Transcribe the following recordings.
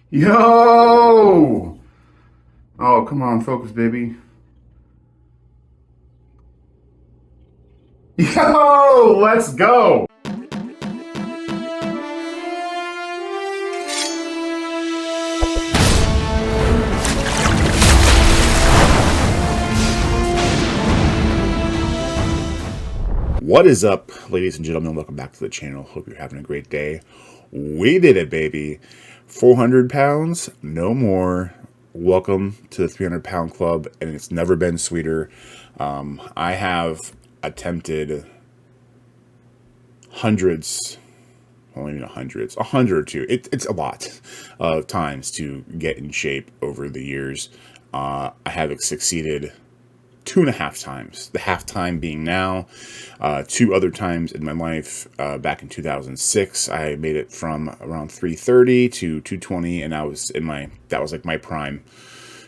Yo! Oh, come on, focus, baby. Yo! Let's go! What is up, ladies and gentlemen? Welcome back to the channel. Hope you're having a great day. We did it, baby. 400 pounds, no more. Welcome to the 300-pound club, and it's never been sweeter. I have attempted hundreds, well, maybe not hundreds, 100 or two. It's a lot of times to get in shape over the years. I have succeeded 2.5 times. The half time being now. Two other times in my life. Back in 2006, I made it from around 330 to 220, and that was like my prime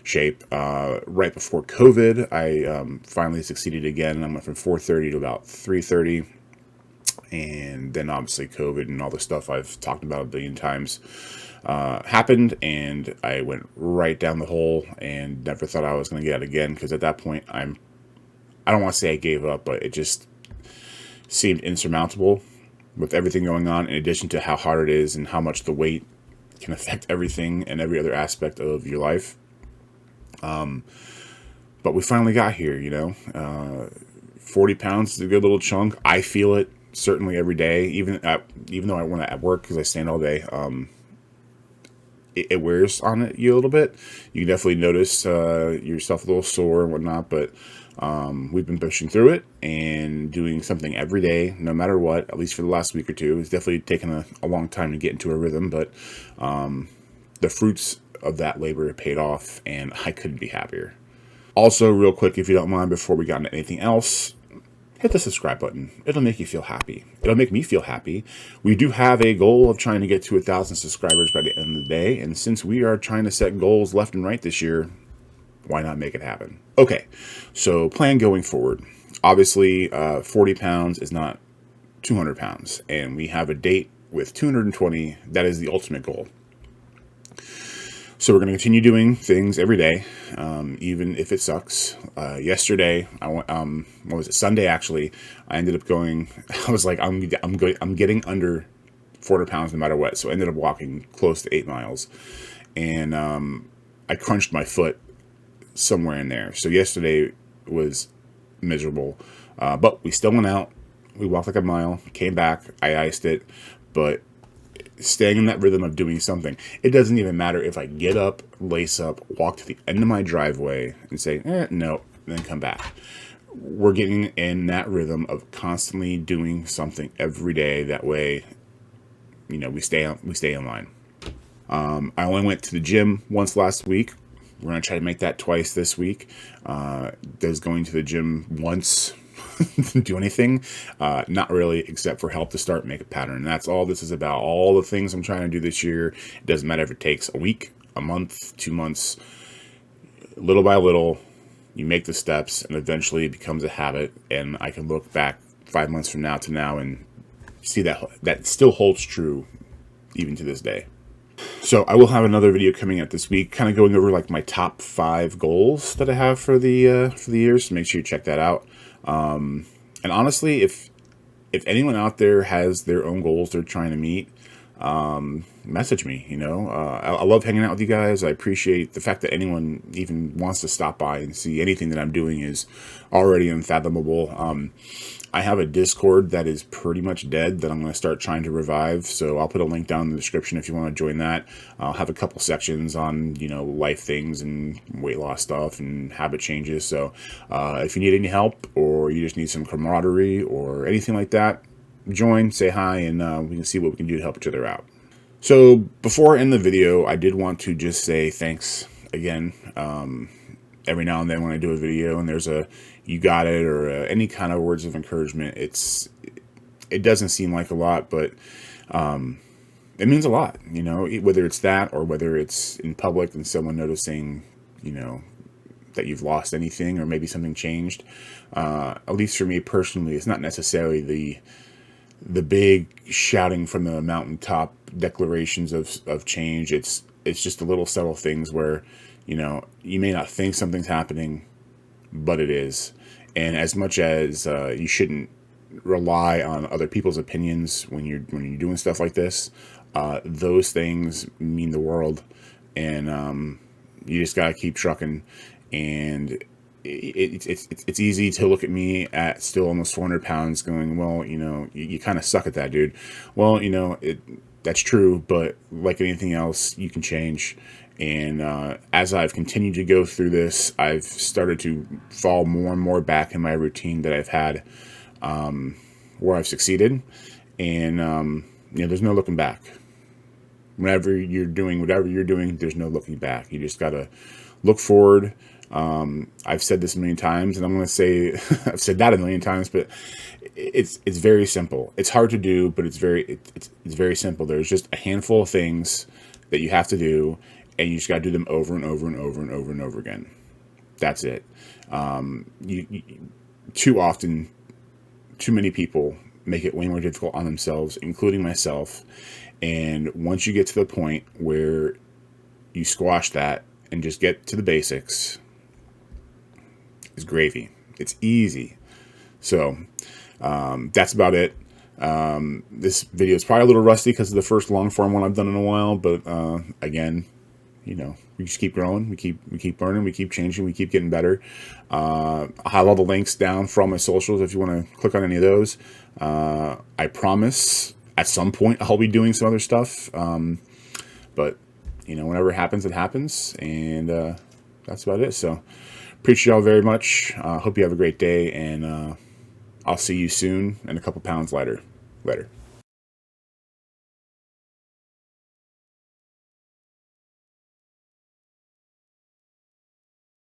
shape. Right before COVID, I finally succeeded again, and I went from 430 to about 330. And then obviously COVID and all the stuff I've talked about a billion times happened, and I went right down the hole and never thought I was going to get out again, because at that point I don't want to say I gave up, but it just seemed insurmountable with everything going on, in addition to how hard it is and how much the weight can affect everything and every other aspect of your life. But we finally got here, 40 pounds is a good little chunk. I feel it certainly every day, even though I want to at work because I stand all day. It wears on you a little bit. You can definitely notice yourself a little sore and whatnot, but we've been pushing through it and doing something every day, no matter what, at least for the last week or two. It's definitely taken a long time to get into a rhythm, but the fruits of that labor paid off, and I couldn't be happier. Also, real quick, if you don't mind, before we got into anything else, hit the subscribe button. It'll make you feel happy. It'll make me feel happy. We do have a goal of trying to get to 1,000 subscribers by the end of the day, and since we are trying to set goals left and right this year, why not make it happen? Okay, so plan going forward. Obviously, 40 pounds is not 200 pounds, and we have a date with 220. That is the ultimate goal. So we're going to continue doing things every day, even if it sucks. Yesterday, I went, what was it? Sunday, actually, I ended up going. I was like, I'm getting under 400 pounds no matter what. So I ended up walking close to 8 miles, and I crunched my foot somewhere in there. So yesterday was miserable, but we still went out. We walked like a mile, came back. I iced it, but staying in that rhythm of doing something. It doesn't even matter if I get up, lace up, walk to the end of my driveway and say, no, and then come back. We're getting in that rhythm of constantly doing something every day. That way, we stay in line. I only went to the gym once last week. We're going to try to make that twice this week. Does going to the gym once do anything? Not really, except for help to start make a pattern. And that's all this is about. All the things I'm trying to do this year. It doesn't matter if it takes a week, a month, 2 months. Little by little, you make the steps, and eventually it becomes a habit. And I can look back 5 months from now to now and see that still holds true even to this day. So I will have another video coming out this week, kind of going over like my top 5 goals that I have for the year. So make sure you check that out. And honestly, if anyone out there has their own goals they're trying to meet, message me. I love hanging out with you guys. I appreciate the fact that anyone even wants to stop by and see anything that I'm doing is already unfathomable. I have a Discord that is pretty much dead that I'm going to start trying to revive. So I'll put a link down in the description if you want to join that. I'll have a couple sections on, life things and weight loss stuff and habit changes. So if you need any help, or you just need some camaraderie or anything like that, join, say hi, and we can see what we can do to help each other out. So before I end the video, I did want to just say thanks again. Every now and then when I do a video and there's a "you got it" or any kind of words of encouragement, it doesn't seem like a lot, but it means a lot. Whether it's that or whether it's in public and someone noticing, that you've lost anything or maybe something changed. At least for me personally, it's not necessarily the big shouting from the mountaintop declarations of change. It's it's just the little subtle things where, you may not think something's happening, but it is. And as much as you shouldn't rely on other people's opinions when you're doing stuff like this, those things mean the world, and you just gotta keep trucking. And it's easy to look at me at still almost 400 pounds, going, well, you kind of suck at that, dude. Well, that's true, but like anything else, you can change. And as I've continued to go through this, I've started to fall more and more back in my routine that I've had, where I've succeeded. And there's no looking back. Whenever you're doing whatever you're doing, there's no looking back. You just gotta look forward. I've said this a million times, and I'm going to say I've said that a million times, but it's very simple. It's hard to do, but it's very simple. There's just a handful of things that you have to do, and you just got to do them over and over and over and over and over again. That's it. You too often, too many people make it way more difficult on themselves, including myself. And once you get to the point where you squash that and just get to the basics, it's gravy. It's easy. So that's about it. This video is probably a little rusty because of the first long form one I've done in a while, but again, we just keep growing, we keep learning, we keep changing, we keep getting better. I'll have all the links down for all my socials if you want to click on any of those. I promise at some point I'll be doing some other stuff, but whenever it happens, it happens, and that's about it. So appreciate y'all very much. Hope you have a great day, and I'll see you soon and a couple pounds lighter. Later.